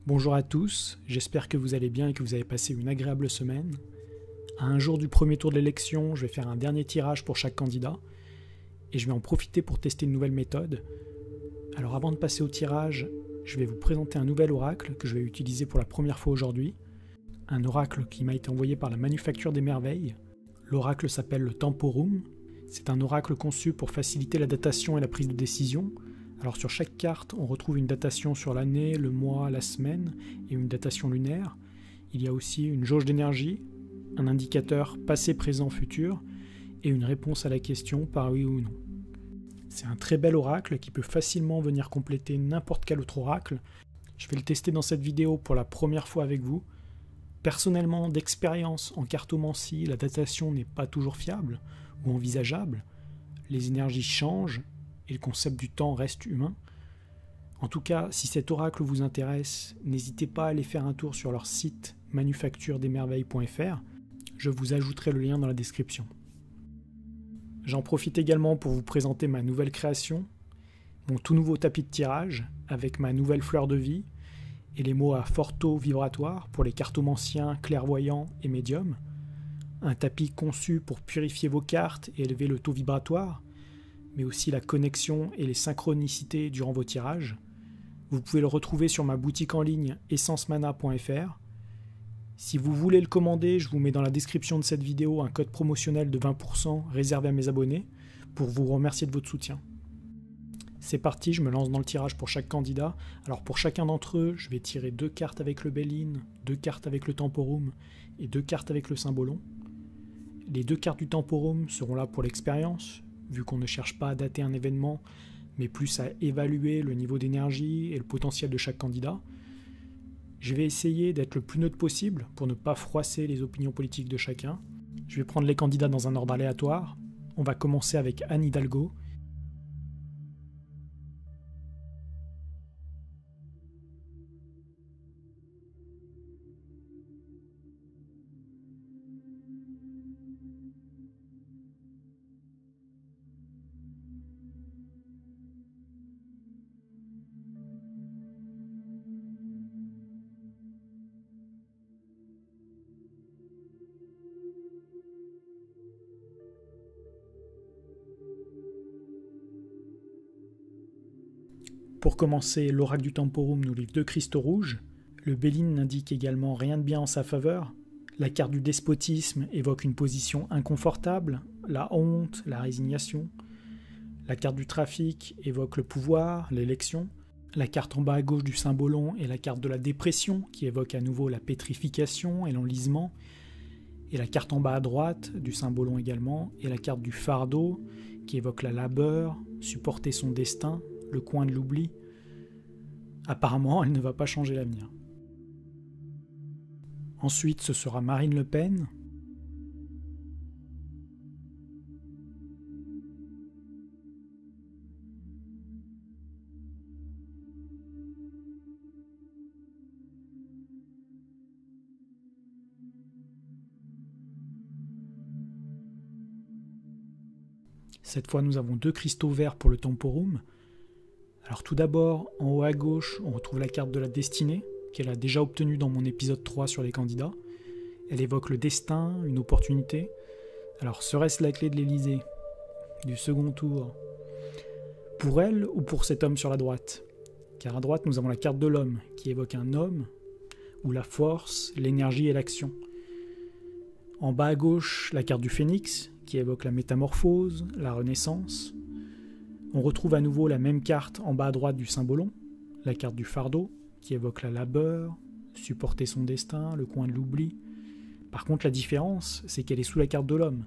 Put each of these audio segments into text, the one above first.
Bonjour à tous, j'espère que vous allez bien et que vous avez passé une agréable semaine. À un jour du premier tour de l'élection, je vais faire un dernier tirage pour chaque candidat et je vais en profiter pour tester une nouvelle méthode. Alors avant de passer au tirage, je vais vous présenter un nouvel oracle que je vais utiliser pour la première fois aujourd'hui. Un oracle qui m'a été envoyé par la Manufacture des Merveilles. L'oracle s'appelle le Temporum. C'est un oracle conçu pour faciliter la datation et la prise de décision. Alors sur chaque carte, on retrouve une datation sur l'année, le mois, la semaine et une datation lunaire. Il y a aussi une jauge d'énergie, un indicateur passé, présent, futur et une réponse à la question par oui ou non. C'est un très bel oracle qui peut facilement venir compléter n'importe quel autre oracle. Je vais le tester dans cette vidéo pour la première fois avec vous. Personnellement, d'expérience en cartomancie, la datation n'est pas toujours fiable ou envisageable. Les énergies changent et le concept du temps reste humain. En tout cas, si cet oracle vous intéresse, n'hésitez pas à aller faire un tour sur leur site manufacturedesmerveilles.fr. Je vous ajouterai le lien dans la description. J'en profite également pour vous présenter ma nouvelle création, mon tout nouveau tapis de tirage avec ma nouvelle fleur de vie et les mots à fort taux vibratoire pour les cartomanciens, clairvoyants et médiums. Un tapis conçu pour purifier vos cartes et élever le taux vibratoire, mais aussi la connexion et les synchronicités durant vos tirages. Vous pouvez le retrouver sur ma boutique en ligne essencemana.fr. Si vous voulez le commander, je vous mets dans la description de cette vidéo un code promotionnel de 20% réservé à mes abonnés pour vous remercier de votre soutien. C'est parti, je me lance dans le tirage pour chaque candidat. Alors pour chacun d'entre eux, je vais tirer 2 cartes avec le Bélin, 2 cartes avec le Temporum et 2 cartes avec le Symbolon. Les 2 cartes du Temporum seront là pour l'expérience, vu qu'on ne cherche pas à dater un événement, mais plus à évaluer le niveau d'énergie et le potentiel de chaque candidat. Je vais essayer d'être le plus neutre possible pour ne pas froisser les opinions politiques de chacun. Je vais prendre les candidats dans un ordre aléatoire. On va commencer avec Anne Hidalgo. Pour commencer, l'oracle du Temporum nous livre 2 cristaux rouges. Le Bélin n'indique également rien de bien en sa faveur. La carte du despotisme évoque une position inconfortable, la honte, la résignation. La carte du trafic évoque le pouvoir, l'élection. La carte en bas à gauche du Symbolon est la carte de la dépression, qui évoque à nouveau la pétrification et l'enlisement. Et la carte en bas à droite du Symbolon également est la carte du fardeau, qui évoque la labeur, supporter son destin, le coin de l'oubli. Apparemment, elle ne va pas changer l'avenir. Ensuite, ce sera Marine Le Pen. Cette fois, nous avons 2 cristaux verts pour le Temporum. Alors tout d'abord, en haut à gauche, on retrouve la carte de la destinée, qu'elle a déjà obtenue dans mon épisode 3 sur les candidats. Elle évoque le destin, une opportunité. Alors serait-ce la clé de l'Élysée, du second tour? Pour elle ou pour cet homme sur la droite? Car à droite, nous avons la carte de l'homme, qui évoque un homme, où la force, l'énergie et l'action. En bas à gauche, la carte du phénix, qui évoque la métamorphose, la renaissance. On retrouve à nouveau la même carte en bas à droite du Symbolon, la carte du fardeau, qui évoque la labeur, supporter son destin, le coin de l'oubli. Par contre, la différence, c'est qu'elle est sous la carte de l'homme.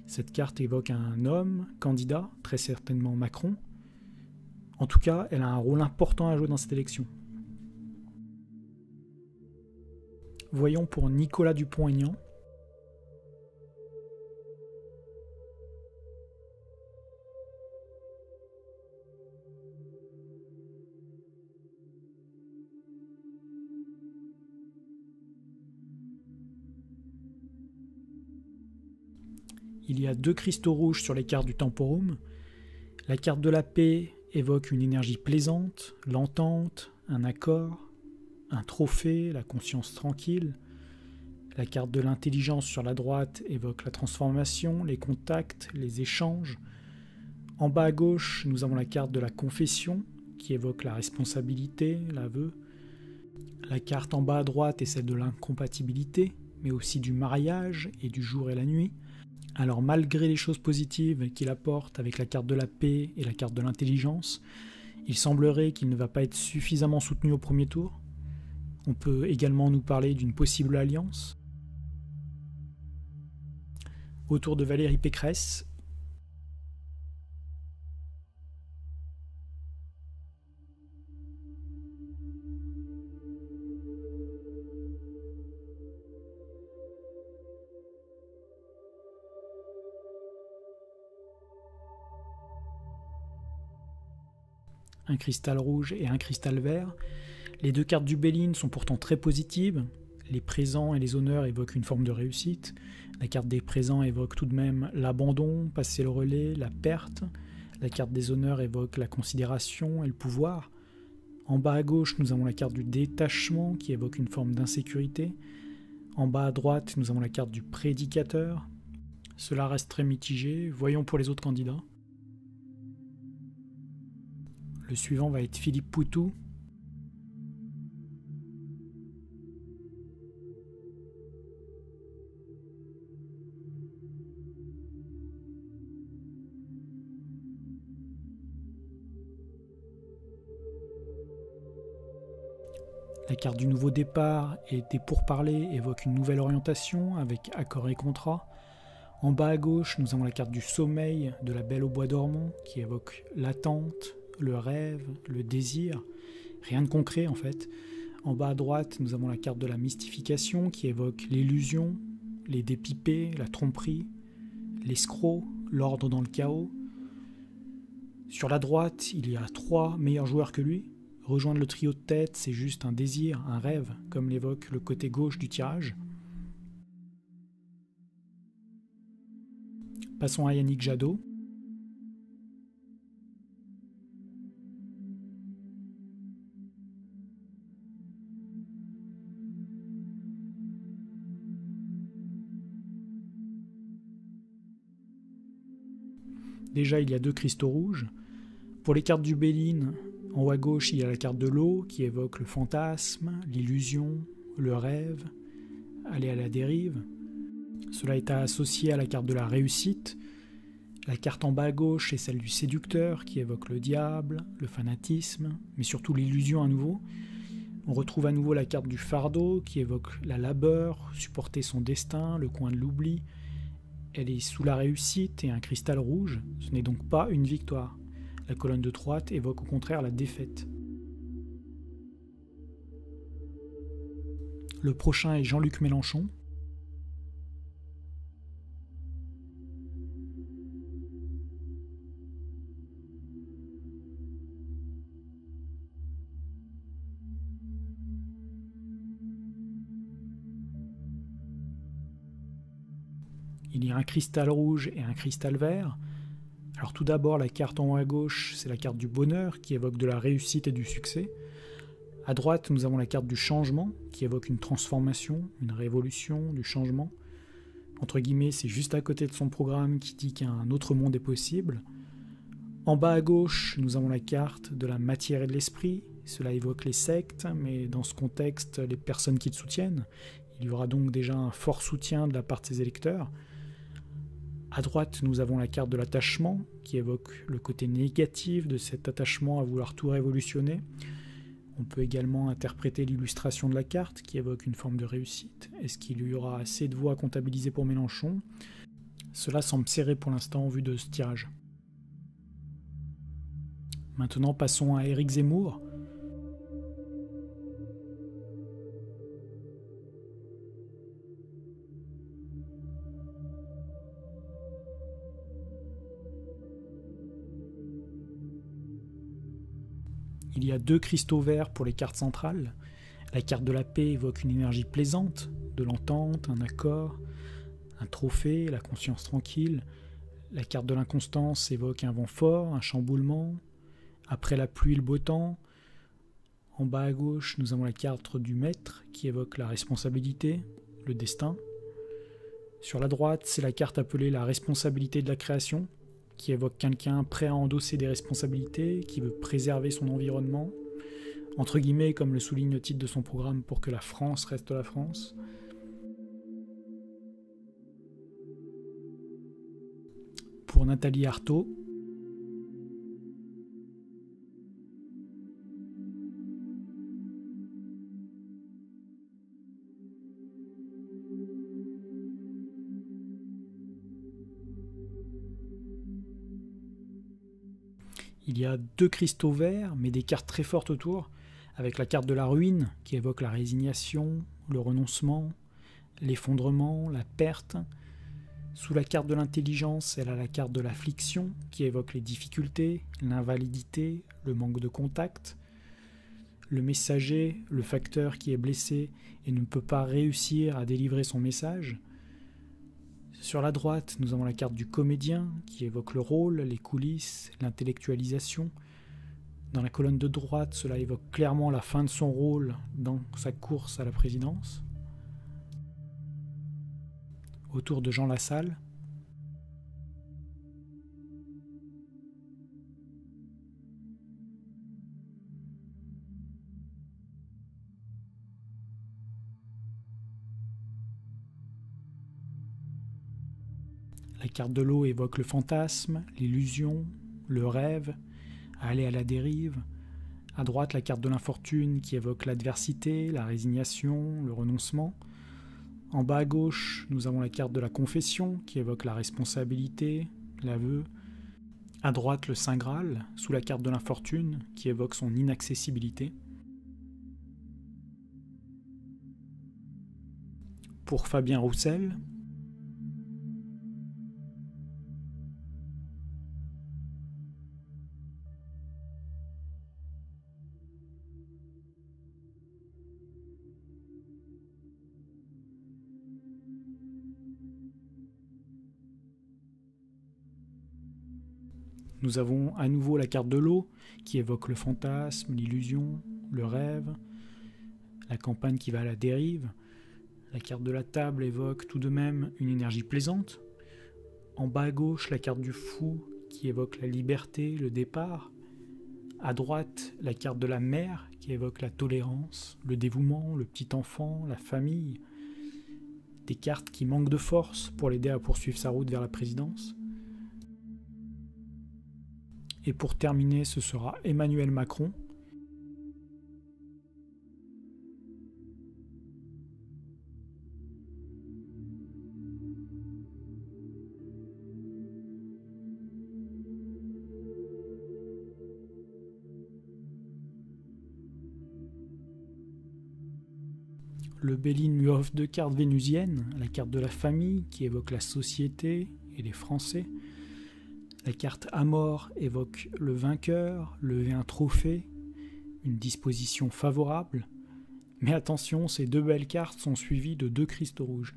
Cette carte évoque un homme, candidat, très certainement Macron. En tout cas, elle a un rôle important à jouer dans cette élection. Voyons pour Nicolas Dupont-Aignan. Il y a 2 cristaux rouges sur les cartes du Temporum. La carte de la paix évoque une énergie plaisante, l'entente, un accord. un trophée, la conscience tranquille. La carte de l'intelligence sur la droite évoque la transformation, les contacts, les échanges. En bas à gauche, nous avons la carte de la confession, qui évoque la responsabilité, l'aveu. La carte en bas à droite est celle de l'incompatibilité, mais aussi du mariage et du jour et la nuit. Alors malgré les choses positives qu'il apporte avec la carte de la paix et la carte de l'intelligence, il semblerait qu'il ne va pas être suffisamment soutenu au premier tour. On peut également nous parler d'une possible alliance. Autour de Valérie Pécresse, un cristal rouge et un cristal vert. Les deux cartes du Béline sont pourtant très positives. Les présents et les honneurs évoquent une forme de réussite. La carte des présents évoque tout de même l'abandon, passer le relais, la perte. La carte des honneurs évoque la considération et le pouvoir. En bas à gauche, nous avons la carte du détachement qui évoque une forme d'insécurité. En bas à droite, nous avons la carte du prédicateur. Cela reste très mitigé. Voyons pour les autres candidats. Le suivant va être Philippe Poutou. La carte du nouveau départ et des pourparlers évoque une nouvelle orientation avec accord et contrat. En bas à gauche, nous avons la carte du sommeil de la Belle au bois dormant qui évoque l'attente, le rêve, le désir. Rien de concret en fait. En bas à droite, nous avons la carte de la mystification qui évoque l'illusion, les dépipés, la tromperie, l'escroc, l'ordre dans le chaos. Sur la droite, il y a 3 meilleurs joueurs que lui. Rejoindre le trio de tête, c'est juste un désir, un rêve, comme l'évoque le côté gauche du tirage. Passons à Yannick Jadot. Déjà, il y a 2 cristaux rouges. Pour les cartes du Béline, en haut à gauche, il y a la carte de l'eau qui évoque le fantasme, l'illusion, le rêve, aller à la dérive. Cela est associé à la carte de la réussite. La carte en bas à gauche est celle du séducteur qui évoque le diable, le fanatisme, mais surtout l'illusion à nouveau. On retrouve à nouveau la carte du fardeau qui évoque la labeur, supporter son destin, le coin de l'oubli. Elle est sous la réussite et un cristal rouge. Ce n'est donc pas une victoire. La colonne de droite évoque au contraire la défaite. Le prochain est Jean-Luc Mélenchon. Il y a un cristal rouge et un cristal vert. Alors tout d'abord, la carte en haut à gauche, c'est la carte du bonheur qui évoque de la réussite et du succès. À droite, nous avons la carte du changement qui évoque une transformation, une révolution, du changement. Entre guillemets, c'est juste à côté de son programme qui dit qu'un autre monde est possible. En bas à gauche, nous avons la carte de la matière et de l'esprit. Cela évoque les sectes, mais dans ce contexte, les personnes qui le soutiennent. Il y aura donc déjà un fort soutien de la part de ses électeurs. À droite, nous avons la carte de l'attachement, qui évoque le côté négatif de cet attachement à vouloir tout révolutionner. On peut également interpréter l'illustration de la carte, qui évoque une forme de réussite. Est-ce qu'il y aura assez de voix comptabilisées pour Mélenchon ? Cela semble serré pour l'instant en vue de ce tirage. Maintenant, passons à Éric Zemmour. Il y a 2 cristaux verts pour les cartes centrales. La carte de la paix évoque une énergie plaisante, de l'entente, un accord, un trophée, la conscience tranquille. La carte de l'inconstance évoque un vent fort, un chamboulement. Après la pluie, le beau temps. En bas à gauche, nous avons la carte du maître qui évoque la responsabilité, le destin. Sur la droite, c'est la carte appelée la responsabilité de la création, qui évoque quelqu'un prêt à endosser des responsabilités, qui veut préserver son environnement, entre guillemets, comme le souligne le titre de son programme, pour que la France reste la France. Pour Nathalie Arthaud, il y a 2 cristaux verts, mais des cartes très fortes autour, avec la carte de la ruine, qui évoque la résignation, le renoncement, l'effondrement, la perte. Sous la carte de l'intelligence, elle a la carte de l'affliction, qui évoque les difficultés, l'invalidité, le manque de contact. Le messager, le facteur qui est blessé et ne peut pas réussir à délivrer son message. Sur la droite, nous avons la carte du comédien qui évoque le rôle, les coulisses, l'intellectualisation. Dans la colonne de droite, cela évoque clairement la fin de son rôle dans sa course à la présidence. Autour de Jean Lassalle, la carte de l'eau évoque le fantasme, l'illusion, le rêve, aller à la dérive. À droite, la carte de l'infortune qui évoque l'adversité, la résignation, le renoncement. En bas à gauche, nous avons la carte de la confession qui évoque la responsabilité, l'aveu. À droite, le Saint Graal, sous la carte de l'infortune qui évoque son inaccessibilité. Pour Fabien Roussel, nous avons à nouveau la carte de l'eau qui évoque le fantasme, l'illusion, le rêve, la campagne qui va à la dérive. La carte de la table évoque tout de même une énergie plaisante. En bas à gauche, la carte du fou qui évoque la liberté, le départ. À droite, la carte de la mère qui évoque la tolérance, le dévouement, le petit enfant, la famille. Des cartes qui manquent de force pour l'aider à poursuivre sa route vers la présidence. Et pour terminer, ce sera Emmanuel Macron. Le Béline lui offre 2 cartes vénusiennes, la carte de la famille qui évoque la société et les Français. La carte Amor évoque le vainqueur, lever un trophée, une disposition favorable. Mais attention, ces 2 belles cartes sont suivies de 2 cristaux rouges.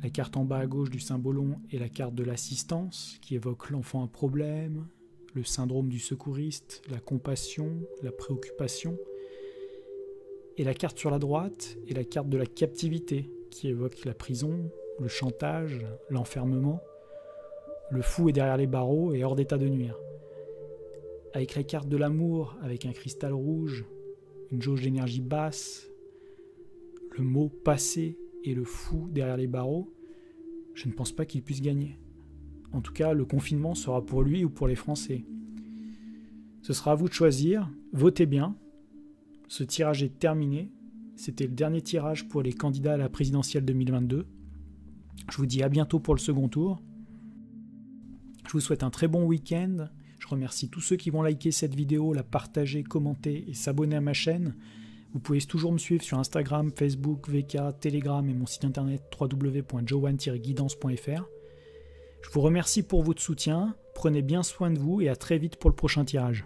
La carte en bas à gauche du symbolon est la carte de l'assistance, qui évoque l'enfant à problème, le syndrome du secouriste, la compassion, la préoccupation. Et la carte sur la droite est la carte de la captivité, qui évoque la prison, le chantage, l'enfermement. Le fou est derrière les barreaux et hors d'état de nuire. Avec la carte de l'amour, avec un cristal rouge, une jauge d'énergie basse, le mot passé et le fou derrière les barreaux, je ne pense pas qu'il puisse gagner. En tout cas, le confinement sera pour lui ou pour les Français. Ce sera à vous de choisir, votez bien. Ce tirage est terminé. C'était le dernier tirage pour les candidats à la présidentielle 2022. Je vous dis à bientôt pour le second tour. Je vous souhaite un très bon week-end. Je remercie tous ceux qui vont liker cette vidéo, la partager, commenter et s'abonner à ma chaîne. Vous pouvez toujours me suivre sur Instagram, Facebook, VK, Telegram et mon site internet www.jowan-guidance.fr. Je vous remercie pour votre soutien, prenez bien soin de vous et à très vite pour le prochain tirage.